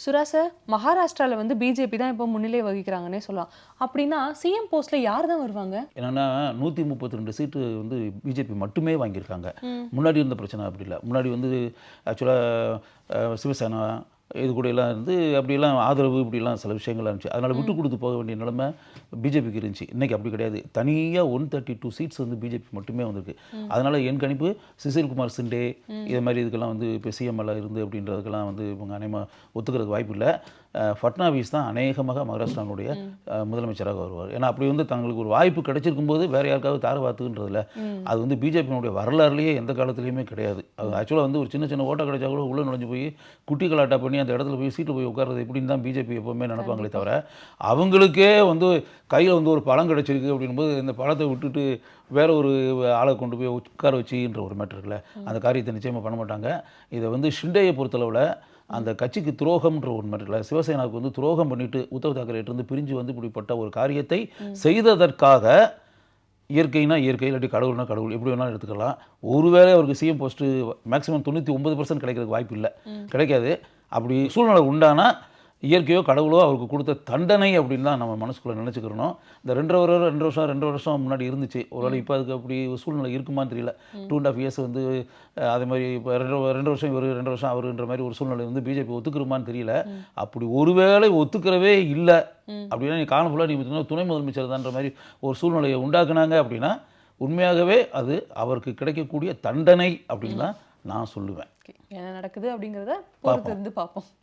சுரா சார், மகாராஷ்டிரால வந்து பிஜேபி தான் இப்போ முன்னிலை வகிக்கிறாங்கன்னே சொல்லலாம். அப்படின்னா சிஎம் போஸ்ட்ல யார் தான் வருவாங்க? என்னன்னா 132 சீட்டு வந்து பிஜேபி மட்டுமே வாங்கியிருக்காங்க. ம். முன்னாடி இருந்த பிரச்சனை அப்படி இல்ல. முன்னாடி வந்து ஆக்சுவலாக சிவசேனா இது கூட எல்லாம் இருந்து அப்படியெல்லாம் ஆதரவு இப்படிலாம் சில விஷயங்கள்லாம் இருந்துச்சு. அதனால் விட்டு கொடுத்து போக வேண்டிய நிலைமை பிஜேபிக்கு இருந்துச்சு. இன்றைக்கி அப்படி கிடையாது. தனியாக 132 சீட்ஸ் வந்து பிஜேபி மட்டுமே வந்திருக்கு. அதனால் என் கணிப்பு சுசில்குமார் சிண்டே இது மாதிரி இதுக்கெல்லாம் வந்து இப்போ சிஎம் எல்லாம் இருந்து அப்படின்றதுக்கெல்லாம் வந்து இவங்க அநேகமாக ஒத்துக்கிறதுக்கு வாய்ப்பு இல்லை. ஃபட்னாவிஸ் தான் அநேகமாக மகாராஷ்டிராவுடைய முதலமைச்சராக வருவார். ஏன்னா அப்படி வந்து தங்களுக்கு ஒரு வாய்ப்பு கிடைச்சிருக்கும் போது வேறு யாருக்காவது தாரவாத்துன்றதில்ல. அது வந்து பிஜேபியினுடைய வரலாறுலேயே எந்த காலத்துலேயுமே கிடையாது. அது ஆக்சுவலாக வந்து ஒரு சின்ன சின்ன ஓட்டை கிடைச்சா கூட உள்ளே நுழைஞ்சு போய் குட்டி கலாட்டா பண்ணி அந்த இடத்துல போய் சீட்டில் போய் உட்கார்றது எப்படின்னு தான் பிஜேபி எப்போவுமே நினைப்பாங்களே தவிர, அவங்களுக்கே வந்து கையில் வந்து ஒரு பழம் கிடைச்சிருக்கு அப்படின்போது இந்த பழத்தை விட்டுட்டு வேற ஒரு ஆளை கொண்டு போய் உட்கார வச்சுன்ற ஒரு மேட்டர் இருக்குல்ல, அந்த காரியத்தை நிச்சயமாக பண்ண மாட்டாங்க. இதை வந்து ஷிண்டேயை பொறுத்தளவில் அந்த கட்சிக்கு துரோகம்ன்ற ஒரு மாதிரி இல்லை, சிவசேனாவுக்கு வந்து துரோகம் பண்ணிட்டு உத்தவ் தாக்கரேட்டிருந்து பிரிஞ்சு வந்து இப்படிப்பட்ட ஒரு காரியத்தை செய்ததற்காக இயற்கைனா இயற்கை, இல்லாட்டி கடவுள்னா கடவுள், எப்படி வேணாலும் எடுத்துக்கலாம். ஒருவேளை அவருக்கு சிஎம் போஸ்ட்டு மேக்ஸிமம் 99% கிடைக்கிறதுக்கு வாய்ப்பு இல்லை, கிடைக்காது. அப்படி சூழ்நிலை உண்டானா இயற்கையோ கடவுளோ அவருக்கு கொடுத்த தண்டனை அப்படின்னு தான் நம்ம மனசுக்குள்ளே நினச்சிக்கிறணும். இந்த 2 வருஷம் முன்னாடி இருந்துச்சு. ஒருவேளை இப்போ அதுக்கு அப்படி ஒரு சூழ்நிலை இருக்குமான்னு தெரியல. 2.5 இயர்ஸ் வந்து அதே மாதிரி இப்போ 2 வருஷம் இவர் 2 வருஷம் அவருன்ற மாதிரி ஒரு சூழ்நிலை வந்து பிஜேபி ஒத்துக்குருமான்னு தெரியல. அப்படி ஒருவேளை ஒத்துக்கிறவே இல்லை அப்படின்னா நீ காலம் ஃபுல்லாக நீ பார்த்தீங்கன்னா துணை முதலமைச்சர் தான்ற மாதிரி ஒரு சூழ்நிலையை உண்டாக்குனாங்க அப்படின்னா உண்மையாகவே அது அவருக்கு கிடைக்கக்கூடிய தண்டனை அப்படின்னு தான் நான் சொல்லுவேன். என்ன நடக்குது அப்படிங்கிறத பொறுத்து இருந்து பார்ப்போம்.